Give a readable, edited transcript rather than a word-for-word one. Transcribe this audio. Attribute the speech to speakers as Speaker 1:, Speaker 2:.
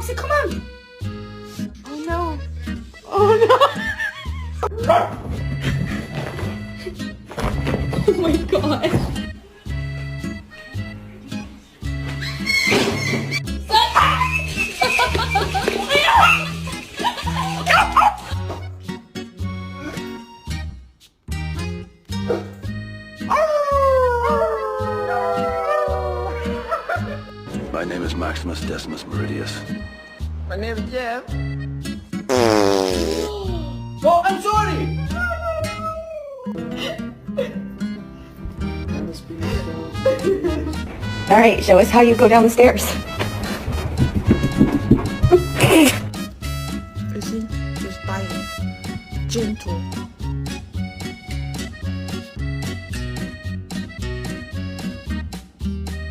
Speaker 1: Foxy, come on.
Speaker 2: Oh no.
Speaker 1: Oh no. Oh my god.
Speaker 3: My name is Maximus Decimus Meridius.
Speaker 4: My name is Jeff.
Speaker 5: Oh, I'm sorry!
Speaker 1: All right, show us how you go down the stairs.
Speaker 2: You see? Just biting. Gentle.